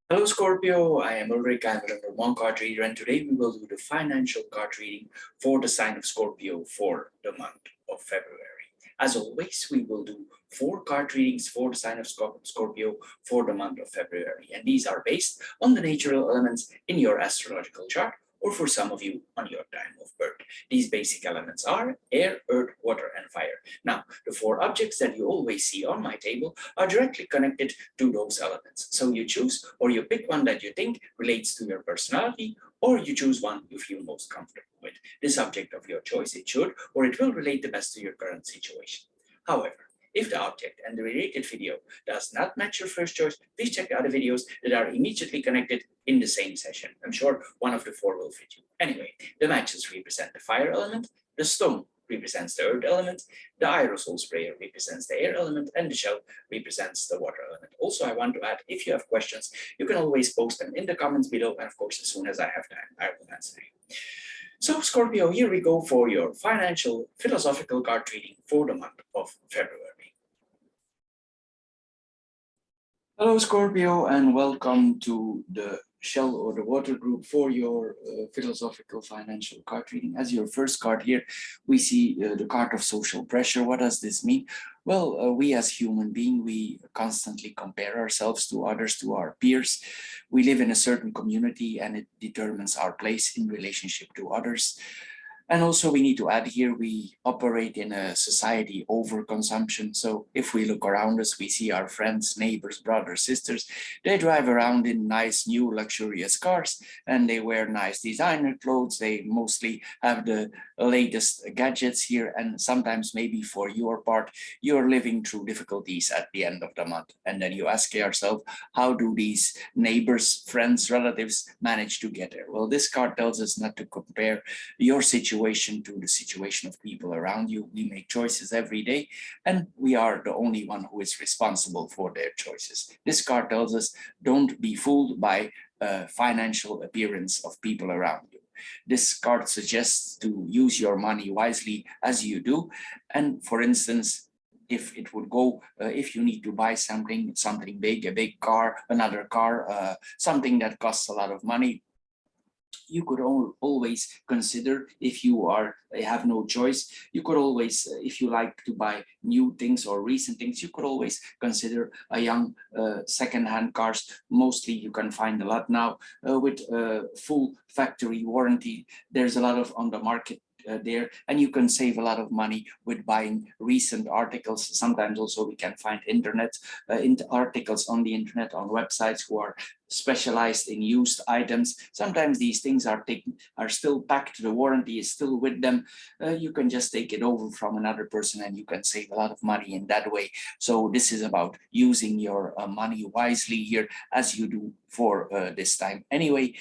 Hello Scorpio, I am Ulrich, I'm a number one card reader, and today we will do the financial card reading for the sign of Scorpio for the month of February. As always, we will do 4 card readings for the sign of Scorpio for the month of February, and these are based on the natural elements in your astrological chart, or for some of you on your time of birth. These basic elements are air, earth, water, and fire. Now, the 4 objects that you always see on my table are directly connected to those elements. So you choose or you pick one that you think relates to your personality, or you choose one you feel most comfortable with. The subject of your choice, it should or it will relate the best to your current situation. However, if the object and the related video does not match your first choice, please check the other videos that are immediately connected in the same session. I'm sure one of the 4 will fit you. Anyway, the matches represent the fire element, the stone represents the earth element, the aerosol sprayer represents the air element, and the shell represents the water element. Also, I want to add, if you have questions, you can always post them in the comments below, and of course, as soon as I have time, I will answer you. So, Scorpio, here we go for your financial philosophical card reading for the month of February. Hello, Scorpio, and welcome to the shell or the water group for your philosophical financial card reading. As your first card here, we see the card of social pressure. What does this mean? Well, we as human beings, we constantly compare ourselves to others, to our peers. We live in a certain community and it determines our place in relationship to others. And also we need to add here, we operate in a society over consumption. So if we look around us, we see our friends, neighbors, brothers, sisters, they drive around in nice, new, luxurious cars, and they wear nice designer clothes. They mostly have the latest gadgets here. And sometimes maybe for your part, you're living through difficulties at the end of the month. And then you ask yourself, how do these neighbors, friends, relatives manage to get there? Well, this card tells us not to compare your situation to the situation of people around you. We make choices every day, and we are the only one who is responsible for their choices. This card tells us, don't be fooled by financial appearance of people around you. This card suggests to use your money wisely as you do. And for instance, if it would go, if you need to buy something big, a big car, another car, something that costs a lot of money, you could always consider, if you have no choice, you could always, if you like to buy new things or recent things, you could always consider a young second-hand cars. Mostly you can find a lot now with full factory warranty. There's a lot of on the market there, and you can save a lot of money with buying recent articles. Sometimes also we can find articles on the internet, on websites who are specialized in used items. Sometimes these things are still packed, the warranty is still with them. You can just take it over from another person and you can save a lot of money in that way. So this is about using your money wisely here, as you do for this time. Anyway,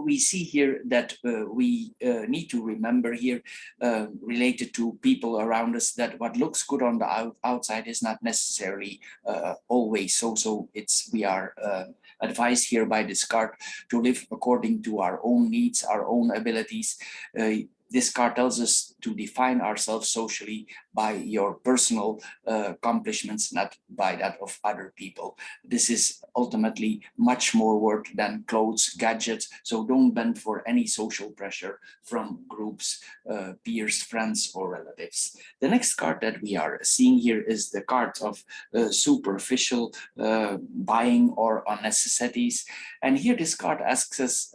we see here that we need to remember here, related to people around us, that what looks good on the outside is not necessarily always so. So we are advised here by this card to live according to our own needs, our own abilities. This card tells us to define ourselves socially by your personal accomplishments, not by that of other people. This is ultimately much more work than clothes, gadgets. So don't bend for any social pressure from groups, peers, friends, or relatives. The next card that we are seeing here is the card of superficial buying or unnecessities. And here this card asks us,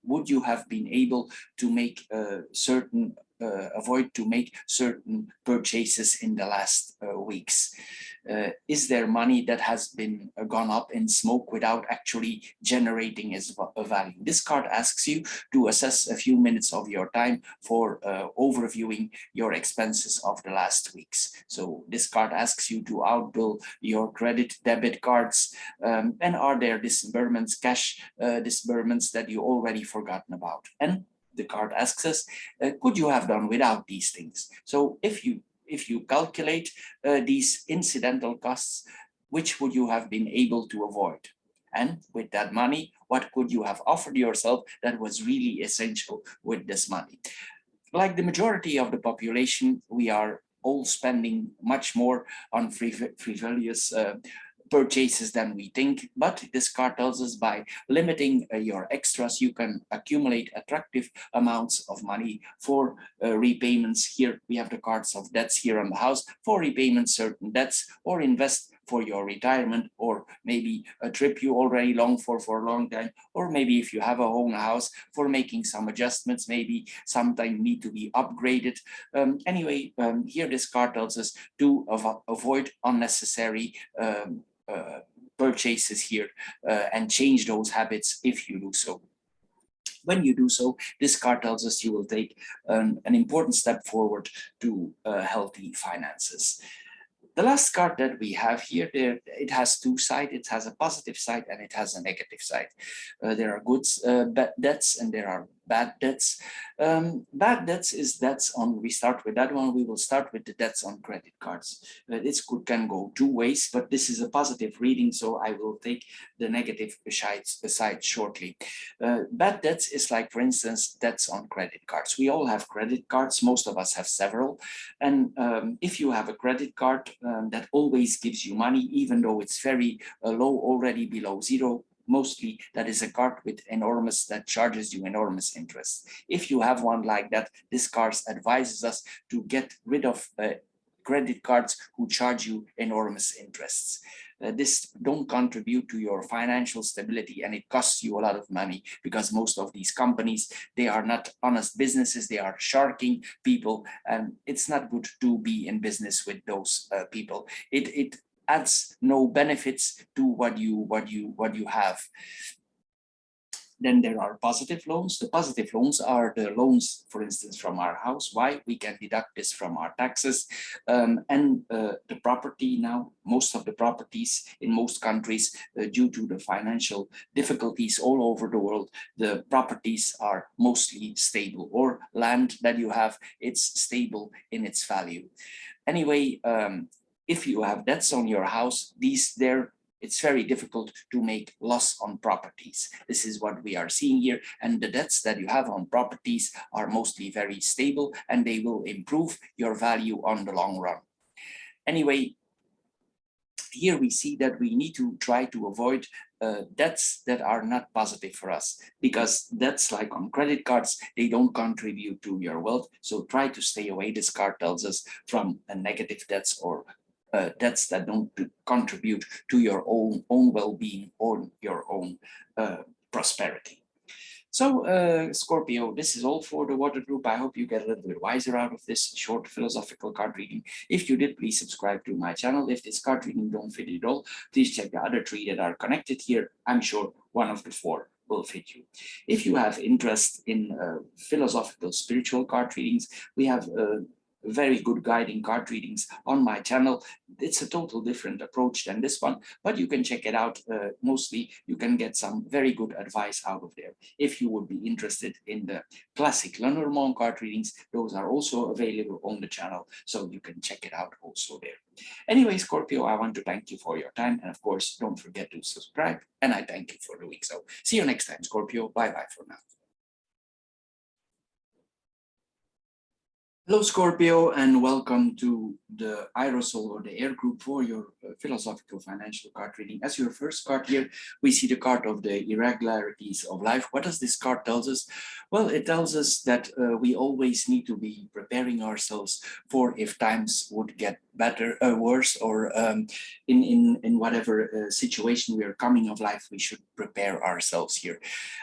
would you have been able to make avoid to make certain purchases in the last weeks? Is there money that has been gone up in smoke without actually generating a value? This card asks you to assess a few minutes of your time for overviewing your expenses of the last weeks. So this card asks you to outbill your credit, debit cards, and are there disbursements, cash disbursements that you already forgotten about? And the card asks us, could you have done without these things? So if you calculate these incidental costs, which would you have been able to avoid? And with that money, what could you have offered yourself that was really essential with this money? Like the majority of the population, we are all spending much more on frivolous purchases than we think, but this card tells us by limiting your extras, you can accumulate attractive amounts of money for repayments. Here we have the cards of debts here on the house for repayment certain debts, or invest for your retirement, or maybe a trip you already long for a long time, or maybe if you have a own house for making some adjustments, maybe sometime need to be upgraded. Anyway, here this card tells us to avoid unnecessary purchases here and change those habits if you do so. When you do so, this card tells us you will take an important step forward to healthy finances. The last card that we have here, it has two sides. It has a positive side and it has a negative side. There are good debts and there are bad debts. Bad debts is debts on, we start with that one. We will start with the debts on credit cards. This can go two ways, but this is a positive reading, so I will take the negative side shortly. Bad debts is like, for instance, debts on credit cards. We all have credit cards. Most of us have several. And if you have a credit card that always gives you money, even though it's very low, already below zero, mostly that is a card with enormous, that charges you enormous interest. If you have one like that, this card advises us to get rid of credit cards who charge you enormous interests. This don't contribute to your financial stability, and it costs you a lot of money, because most of these companies, they are not honest businesses, they are sharking people, and it's not good to be in business with those people. It adds no benefits to what you have. Then there are positive loans. The positive loans are the loans, for instance, from our house. Why? We can deduct this from our taxes. And the property now, most of the properties in most countries, due to the financial difficulties all over the world, the properties are mostly stable, or land that you have, it's stable in its value. Anyway, if you have debts on your house, it's very difficult to make loss on properties. This is what we are seeing here. And the debts that you have on properties are mostly very stable, and they will improve your value on the long run. Anyway, here we see that we need to try to avoid debts that are not positive for us, because debts like on credit cards, they don't contribute to your wealth. So try to stay away, this card tells us, from negative debts or debts that don't contribute to your own well-being or your own prosperity. So Scorpio, this is all for the water group. I hope you get a little bit wiser out of this short philosophical card reading. If you did, please subscribe to my channel. If this card reading don't fit at all, please check the other three that are connected here. I'm sure one of the four will fit you. If you have interest in philosophical spiritual card readings, we have very good guiding card readings on my channel. It's a total different approach than this one, but you can check it out. Mostly you can get some very good advice out of there. If you would be interested in the classic Lenormand card readings, those are also available on the channel, so you can check it out also there. Anyway, Scorpio, I want to thank you for your time, and of course don't forget to subscribe, and I thank you for doing so. See you next time, Scorpio. Bye bye for now. Hello, Scorpio, and welcome to the Aerosol or the Air group for your philosophical financial card reading. As your first card here, we see the card of the irregularities of life. What does this card tell us? Well, it tells us that we always need to be preparing ourselves for if times would get better, worse, or in whatever situation we are coming of life, we should prepare ourselves here.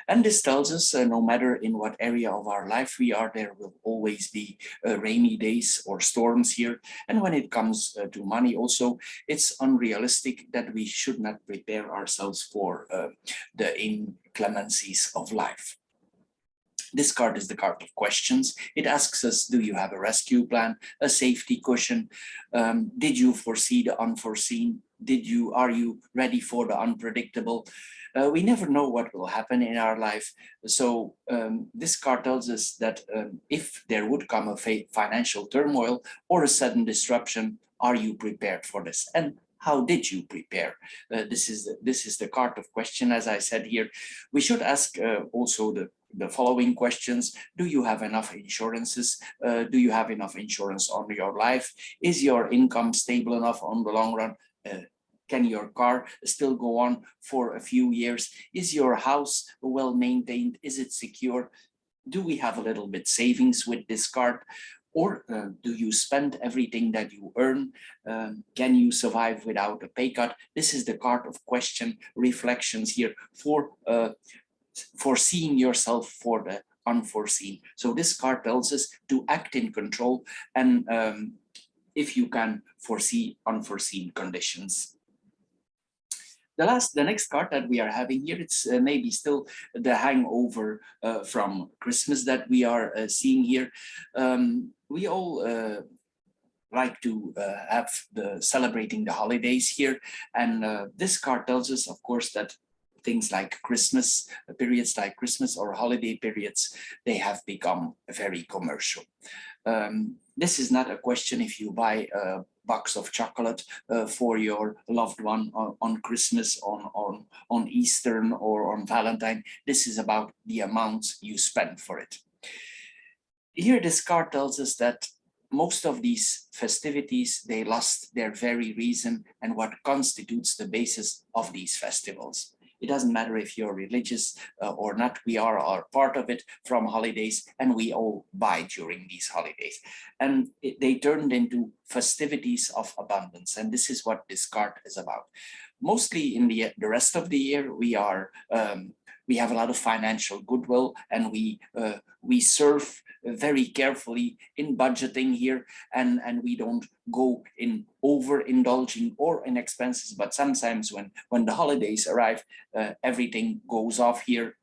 And this tells us no matter in what area of our life we are, there will always be rainy days or storms here. And when it comes to money also, it's unrealistic that we should not prepare ourselves for the inclemencies of life. This card is the card of questions. It asks us, do you have a rescue plan, a safety cushion? Did you foresee the unforeseen? Are you ready for the unpredictable? We never know what will happen in our life. So this card tells us that if there would come a financial turmoil or a sudden disruption, are you prepared for this? And how did you prepare? This is the card of question, as I said here. We should ask also the following questions. Do you have enough insurances? Do you have enough insurance on your life? Is your income stable enough on the long run? Can your car still go on for a few years? Is your house well maintained? Is it secure? Do we have a little bit savings with this card? Or do you spend everything that you earn? Can you survive without a pay cut? This is the card of question reflections here for foreseeing yourself for the unforeseen. So this card tells us to act in control and if you can foresee unforeseen conditions. The next card that we are having here, it's maybe still the hangover from Christmas that we are seeing here. We all like to have the celebrating the holidays here, and this card tells us, of course, that things like Christmas, periods like Christmas or holiday periods, they have become very commercial. This is not a question if you buy a box of chocolate for your loved one on Christmas, on Easter or on Valentine. This is about the amounts you spend for it. Here, this card tells us that most of these festivities, they lost their very reason and what constitutes the basis of these festivals. It doesn't matter if you're religious or not, we are part of it from holidays, and we all buy during these holidays. And they turned into festivities of abundance. And this is what this card is about. Mostly in the rest of the year, we have a lot of financial goodwill, and we serve very carefully in budgeting here, and we don't go in overindulging or in expenses. But sometimes when the holidays arrive, everything goes off here.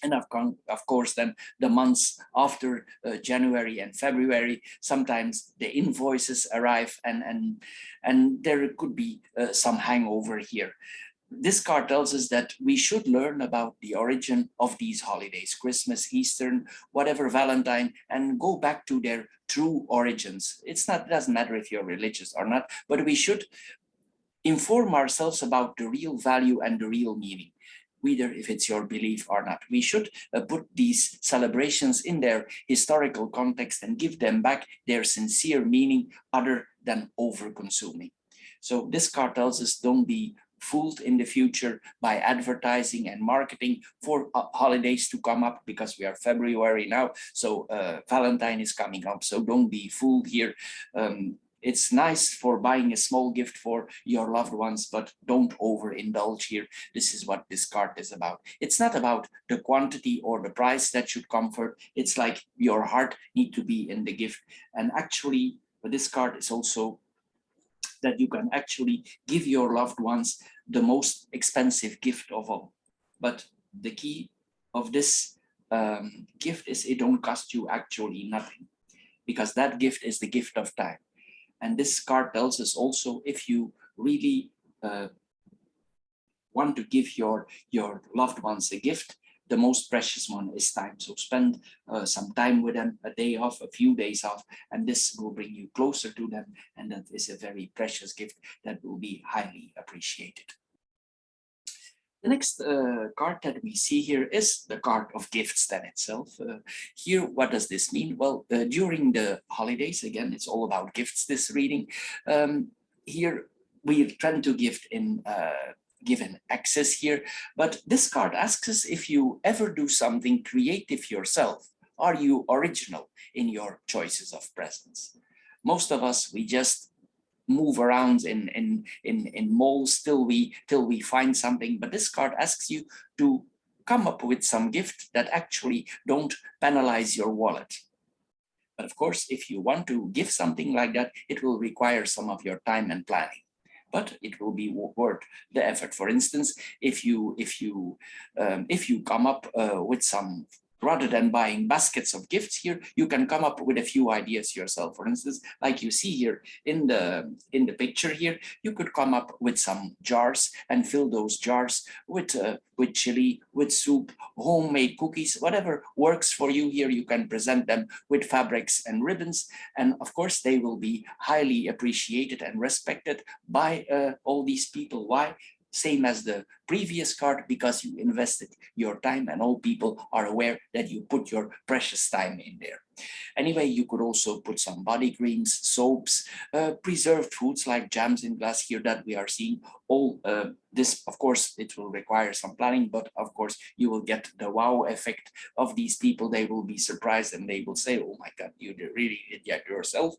And of course, then the months after January and February, sometimes the invoices arrive, and there could be some hangover here. This card tells us that we should learn about the origin of these holidays, Christmas, Easter, whatever, Valentine, and go back to their true origins. It doesn't matter if you're religious or not, but we should inform ourselves about the real value and the real meaning, whether if it's your belief or not. We should put these celebrations in their historical context and give them back their sincere meaning other than over-consuming. So this card tells us, don't be fooled in the future by advertising and marketing for holidays to come up, because we are February now, so Valentine is coming up, so don't be fooled here. It's nice for buying a small gift for your loved ones, but don't overindulge here. This is what this card is about. It's not about the quantity or the price that should comfort. It's like your heart need to be in the gift. And actually, this card is also that you can actually give your loved ones the most expensive gift of all. But the key of this gift is it don't cost you actually nothing, because that gift is the gift of time. And this card tells us also, if you really want to give your loved ones a gift, the most precious one is time. So spend some time with them, a day off, a few days off, and this will bring you closer to them. And that is a very precious gift that will be highly appreciated. The next card that we see here is the card of gifts then itself. Here, what does this mean? Well, during the holidays, again, it's all about gifts, this reading. Here, we tend to gift in given access here, but this card asks us if you ever do something creative yourself. Are you original in your choices of presents? Most of us, we just move around in malls till we find something, but this card asks you to come up with some gift that actually don't penalize your wallet. But of course, if you want to give something like that, it will require some of your time and planning, but it will be worth the effort. For instance, if you come up with some, rather than buying baskets of gifts here, you can come up with a few ideas yourself. For instance, like you see here in the picture here, you could come up with some jars and fill those jars with chili, with soup, homemade cookies, whatever works for you here. You can present them with fabrics and ribbons, and of course they will be highly appreciated and respected by all these people. Why? same as the previous card because you invested your time, and all people are aware that you put your precious time in there. Anyway, you could also put some body creams, soaps, preserved foods like jams in glass here that we are seeing. All this, of course, it will require some planning, but of course you will get the wow effect of these people. They will be surprised and they will say, oh my God, you really did that yourself.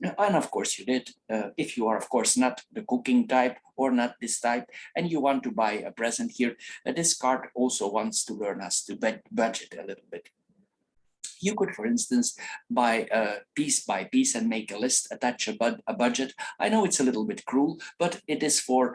And of course you did. If you are, of course, not the cooking type or not this type, and you want to buy a present here, this card also wants to learn us to budget a little bit. You could, for instance, buy piece by piece and make a list, attach a budget. I know it's a little bit cruel, but it is for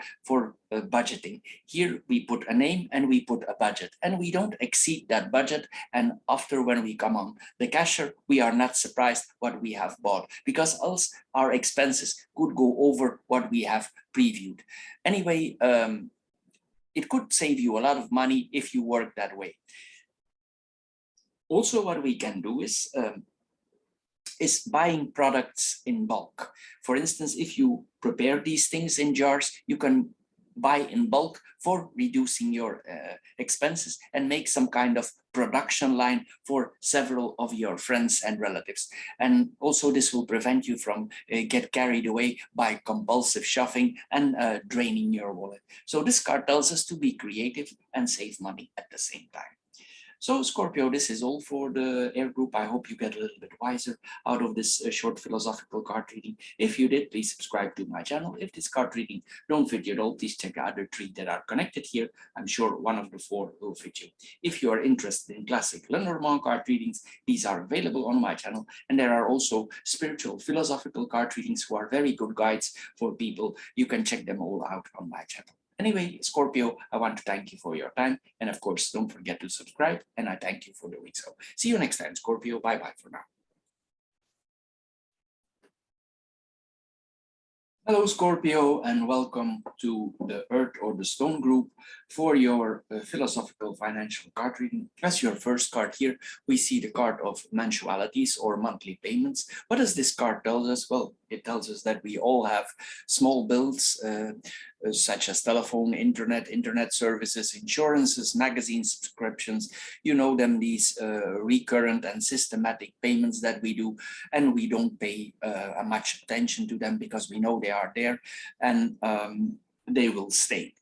budgeting. Here we put a name and we put a budget, and we don't exceed that budget. And after, when we come on the cashier, we are not surprised what we have bought, because else our expenses could go over what we have previewed. Anyway, it could save you a lot of money if you work that way. Also, what we can do is buying products in bulk. For instance, if you prepare these things in jars, you can buy in bulk for reducing your expenses and make some kind of production line for several of your friends and relatives. And also this will prevent you from get carried away by compulsive shopping and draining your wallet. So this card tells us to be creative and save money at the same time. So Scorpio, this is all for the air group. I hope you get a little bit wiser out of this short philosophical card reading. If you did, please subscribe to my channel. If this card reading don't fit you at all, please check the other 3 that are connected here. I'm sure one of the 4 will fit you. If you are interested in classic Lenormand card readings, these are available on my channel. And there are also spiritual philosophical card readings who are very good guides for people. You can check them all out on my channel. Anyway, Scorpio, I want to thank you for your time. And of course, don't forget to subscribe. And I thank you for doing so. See you next time, Scorpio. Bye-bye for now. Hello, Scorpio, and welcome to the Earth or the Stone group for your philosophical financial card reading. As your first card here, we see the card of mensualities or monthly payments. What does this card tell us? Well, it tells us that we all have small bills such as telephone, internet services, insurances, magazine subscriptions. You know them, these recurrent and systematic payments that we do, and we don't pay much attention to them because we know they are there and they will stay.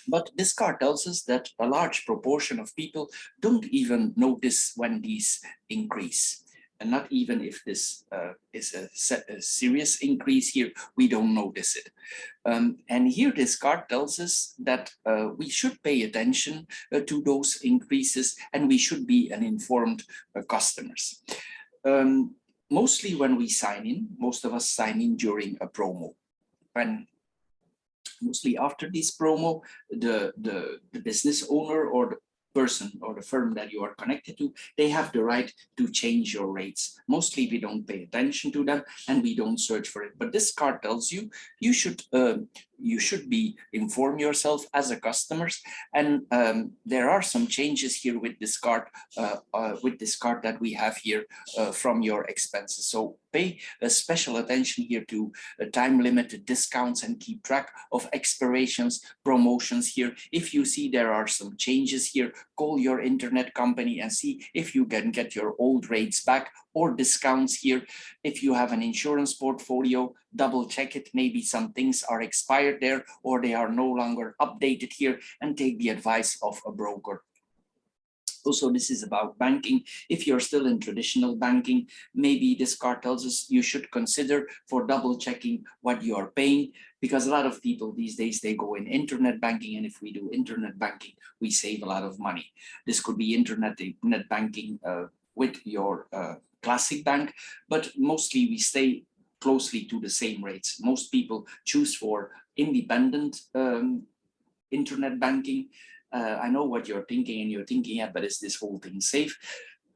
But this card tells us that a large proportion of people don't even notice when these increase. And not even if this is a serious increase here, we don't notice it. And here this card tells us that we should pay attention to those increases, and we should be an informed customers. Mostly when we sign in, most of us sign in during a promo. When mostly after this promo, the business owner or the person or the firm that you are connected to, they have the right to change your rates. Mostly we don't pay attention to them and we don't search for it. But this card tells you you should be inform yourself as a customers. And there are some changes here with this card that we have here from your expenses. So pay special attention here to time limited discounts and keep track of expirations, promotions here. If you see there are some changes here, call your internet company and see if you can get your old rates back or discounts here. If you have an insurance portfolio, double check it. Maybe some things are expired there or they are no longer updated here, and take the advice of a broker. Also, this is about banking. If you're still in traditional banking, maybe this card tells us you should consider for double checking what you are paying, because a lot of people these days, they go in internet banking, and if we do internet banking, we save a lot of money. This could be internet banking with your classic bank, but mostly we stay closely to the same rates. Most people choose for independent internet banking. I know what you're thinking, and you're thinking, yeah, but is this whole thing safe?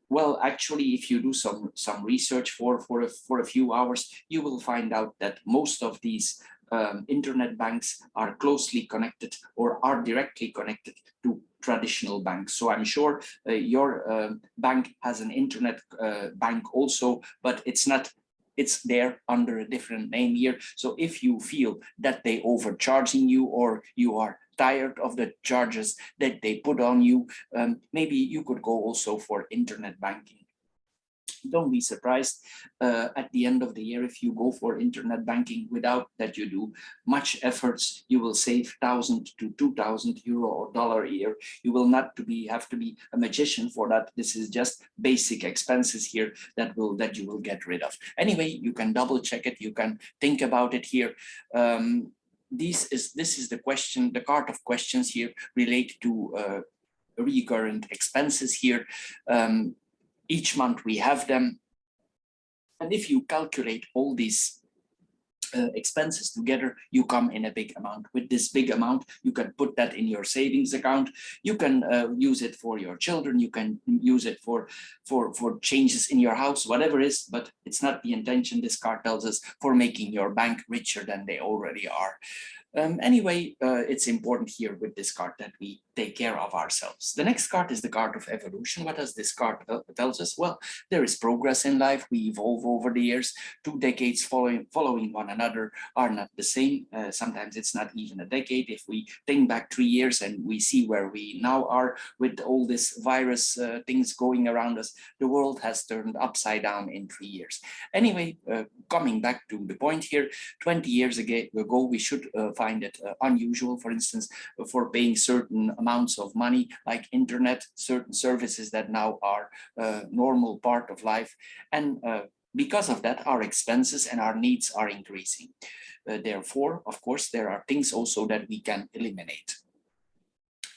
Well, actually, if you do some research for a few hours, you will find out that most of these internet banks are closely connected or are directly connected to traditional banks. So I'm sure your bank has an internet bank also, but it's there under a different name here. So if you feel that they overcharging you or you are tired of the charges that they put on you, maybe you could go also for internet banking. Don't be surprised at the end of the year if you go for internet banking without that you do much efforts. You will save 1,000 to 2,000 euro or dollar a year. You will not have to be a magician for that. This is just basic expenses here that you will get rid of. Anyway, you can double check it. You can think about it here. This is the question. The card of questions here relate to recurrent expenses here. Each month we have them. And if you calculate all these expenses together, you come in a big amount. With this big amount, you can put that in your savings account. You can use it for your children. You can use it for changes in your house, whatever it is, but it's not the intention. This card tells us for making your bank richer than they already are. Anyway, it's important here with this card that we take care of ourselves. The next card is the card of evolution. What does this card tells us? Well, there is progress in life. We evolve over the years. 2 decades following one another are not the same. Sometimes it's not even a decade. If we think back 3 years and we see where we now are with all this virus things going around us, the world has turned upside down in 3 years. Anyway, coming back to the point here, 20 years ago, we should find it unusual, for instance, for paying certain amounts of money like internet, certain services that now are a normal part of life. And because of that, our expenses and our needs are increasing. Therefore, of course, there are things also that we can eliminate.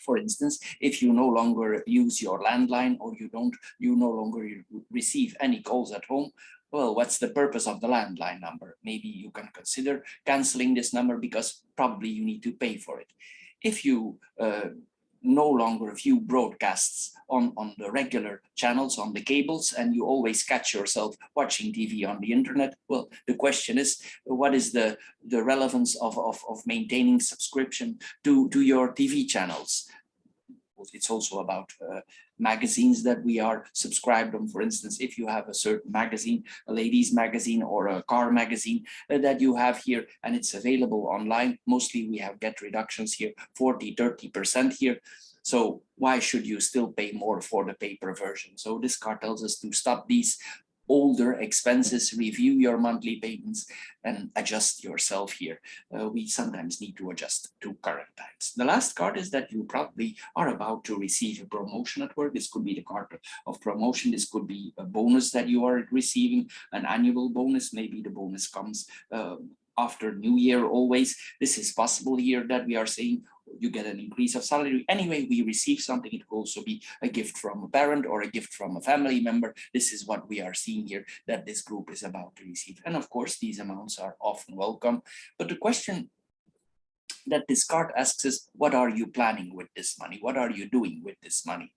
For instance, if you no longer use your landline or you no longer receive any calls at home, well, what's the purpose of the landline number? Maybe you can consider canceling this number because probably you need to pay for it. If you no longer view broadcasts on the regular channels, on the cables, and you always catch yourself watching TV on the internet, well, the question is, what is the relevance of maintaining subscription to your TV channels? It's also about magazines that we are subscribed on. For instance, if you have a certain magazine, a ladies magazine or a car magazine that you have here and it's available online, mostly we have get reductions here, 40–30% here. So why should you still pay more for the paper version? So this card tells us to stop these older expenses, review your monthly payments and adjust yourself here. We sometimes need to adjust to current times. The last card is that you probably are about to receive a promotion at work. This could be the card of promotion. This could be a bonus that you are receiving, an annual bonus. Maybe the bonus comes after New Year always. This is possible here that we are saying you get an increase of salary. Anyway, we receive something. It could also be a gift from a parent or a gift from a family member. This is what we are seeing here that this group is about to receive. And of course, these amounts are often welcome. But the question that this card asks is, what are you planning with this money? What are you doing with this money?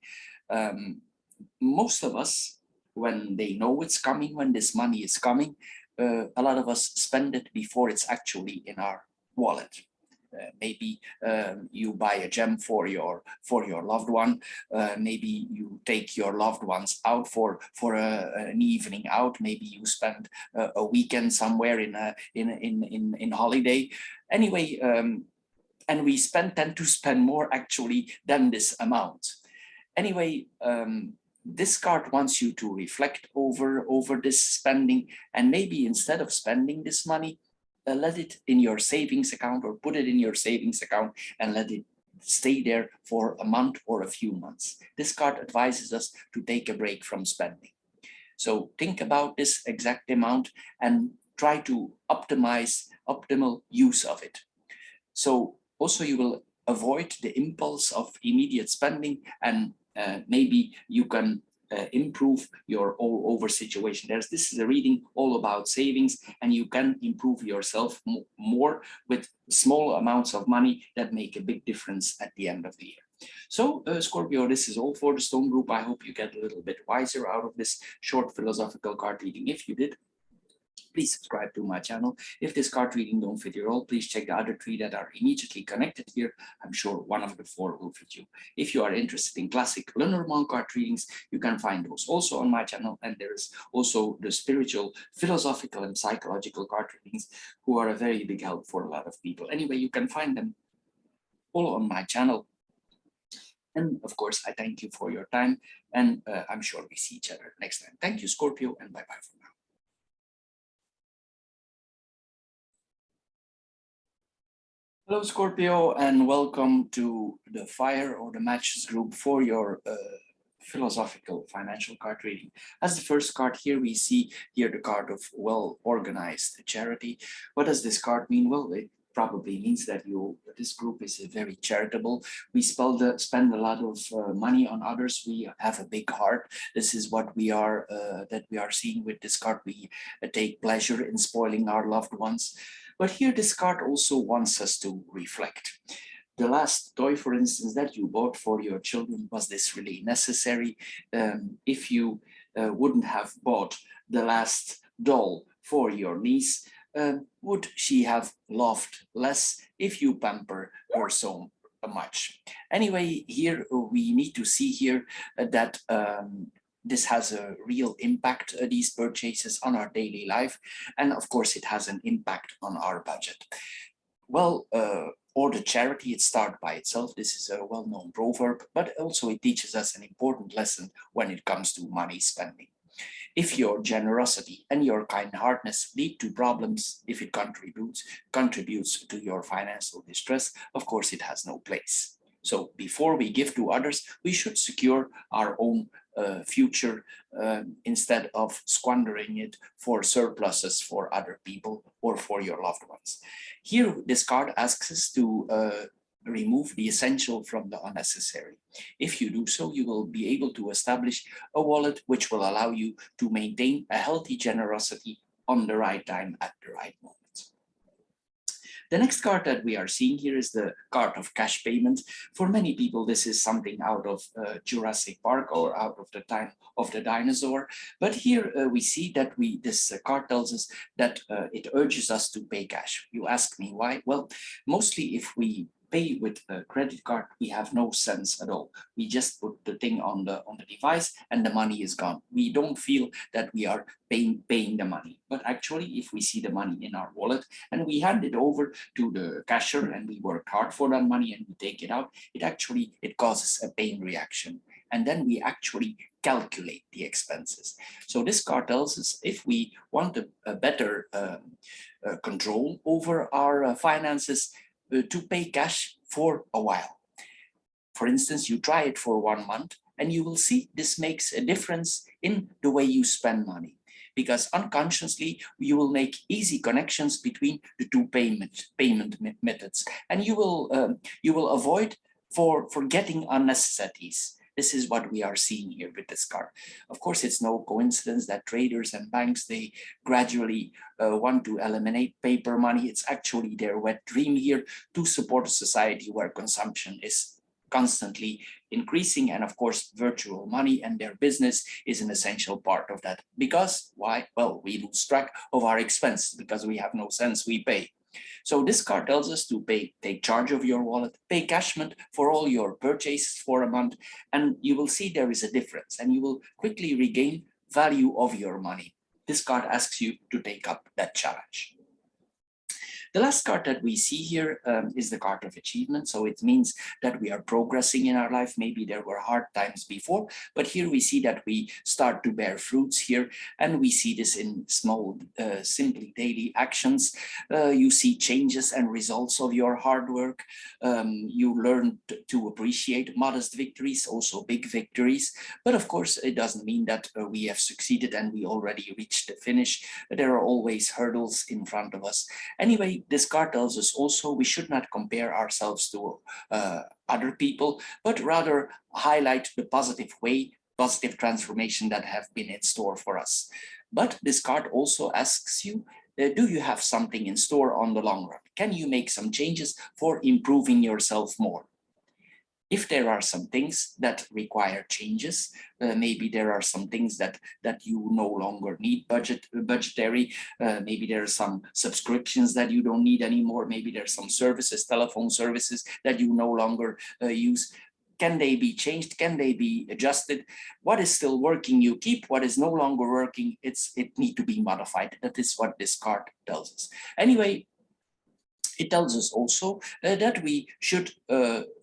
Most of us, when they know it's coming, when this money is coming, a lot of us spend it before it's actually in our wallet. Maybe you buy a gem for your loved one. Maybe you take your loved ones out for an evening out. Maybe you spend a weekend somewhere in holiday. Anyway, and we tend to spend more actually than this amount. Anyway, this card wants you to reflect over this spending, and maybe instead of spending this money, let it in your savings account or put it in your savings account and let it stay there for a month or a few months. This card advises us to take a break from spending. So think about this exact amount and try to optimize optimal use of it. So also you will avoid the impulse of immediate spending, and maybe you can improve your all over situation. This is a reading all about savings, and you can improve yourself more with small amounts of money that make a big difference at the end of the year. So Scorpio, this is all for the Stone Group. I hope you get a little bit wiser out of this short philosophical card reading. If you did, please subscribe to my channel. If this card reading don't fit your role, please check the other 3 that are immediately connected here. I'm sure one of the 4 will fit you. If you are interested in classic Lenormand card readings, you can find those also on my channel. And there is also the spiritual, philosophical, and psychological card readings, who are a very big help for a lot of people. Anyway, you can find them all on my channel. And of course, I thank you for your time, and I'm sure we see each other next time. Thank you, Scorpio, and bye-bye for now. Hello, Scorpio, and welcome to the Fire or the Matches group for your philosophical financial card reading. As the first card here, we see here the card of well-organized charity. What does this card mean? Well, it probably means that this group is very charitable. We spend a lot of money on others. We have a big heart. This is what we are that we are seeing with this card. We take pleasure in spoiling our loved ones. But here this card also wants us to reflect. The last toy, for instance, that you bought for your children, was this really necessary? If you wouldn't have bought the last doll for your niece, would she have loved less if you pamper her so much? Anyway, here we need to see here that this has a real impact, these purchases, on our daily life. And of course, it has an impact on our budget. Well, or the charity, it starts by itself. This is a well-known proverb, but also it teaches us an important lesson when it comes to money spending. If your generosity and your kind-heartedness lead to problems, if it contributes to your financial distress, of course it has no place. So before we give to others, we should secure our own future instead of squandering it for surpluses for other people or for your loved ones. Here, this card asks us to remove the essential from the unnecessary. If you do so, you will be able to establish a wallet which will allow you to maintain a healthy generosity on the right time at the right moment. The next card that we are seeing here is the card of cash payment. For many people, this is something out of Jurassic Park or out of the time of the dinosaur. But here we see that this card tells us that it urges us to pay cash. You ask me why? Well, mostly if we pay with a credit card, we have no sense at all. We just put the thing on the device and the money is gone. We don't feel that we are paying the money. But actually, if we see the money in our wallet and we hand it over to the cashier and we work hard for that money and we take it out, it causes a pain reaction. And then we actually calculate the expenses. So this card tells us if we want a better control over our finances, to pay cash for a while. For instance, you try it for 1 month and you will see this makes a difference in the way you spend money, because unconsciously you will make easy connections between the two payment methods, and you will avoid forgetting unnecessities. This is what we are seeing here with this card. Of course, it's no coincidence that traders and banks, they gradually want to eliminate paper money. It's actually their wet dream here to support a society where consumption is constantly increasing. And of course, virtual money and their business is an essential part of that. Because why? Well, we lose track of our expenses because we have no sense we pay. So this card tells us to take charge of your wallet, pay cashment for all your purchases for a month, and you will see there is a difference and you will quickly regain value of your money. This card asks you to take up that challenge. The last card that we see here is the card of achievement. So it means that we are progressing in our life. Maybe there were hard times before, but here we see that we start to bear fruits here. And we see this in small, simply daily actions. You see changes and results of your hard work. You learn to appreciate modest victories, also big victories. But of course, it doesn't mean that we have succeeded and we already reached the finish. There are always hurdles in front of us. Anyway, this card tells us also we should not compare ourselves to other people, but rather highlight the positive transformation that have been in store for us. But this card also asks you, do you have something in store on the long run? Can you make some changes for improving yourself more? If there are some things that require changes, maybe there are some things that you no longer need budgetary, maybe there are some subscriptions that you don't need anymore, maybe there's some services, telephone services that you no longer use. Can they be changed? Can they be adjusted? What is still working, you keep. What is no longer working, it need to be modified. That is what this card tells us. Anyway, It tells us also that we should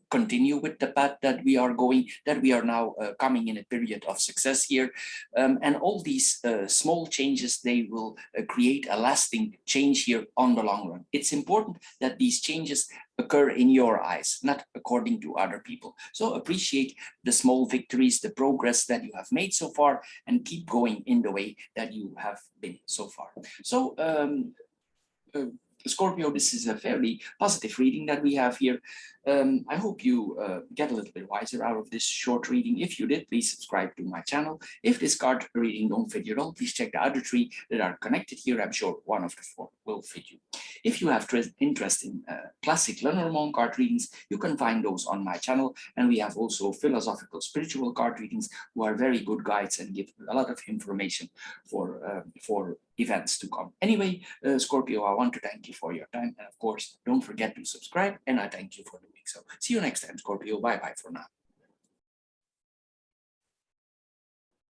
continue with the path that we are going, that we are now coming in a period of success here. And all these small changes, they will create a lasting change here on the long run. It's important that these changes occur in your eyes, not according to other people. So appreciate the small victories, the progress that you have made so far, and keep going in the way that you have been so far. So Scorpio, this is a fairly positive reading that we have here. I hope you get a little bit wiser out of this short reading. If you did, please subscribe to my channel. If this card reading don't fit you at all, please check the other three that are connected here. I'm sure one of the four will fit you. If you have interest in classic Lenormand card readings, you can find those on my channel. And we have also philosophical spiritual card readings, who are very good guides and give a lot of information for events to come. Anyway, Scorpio, I want to thank you for your time. And of course, don't forget to subscribe. And I thank you for doing so. See you next time, Scorpio. Bye-bye for now.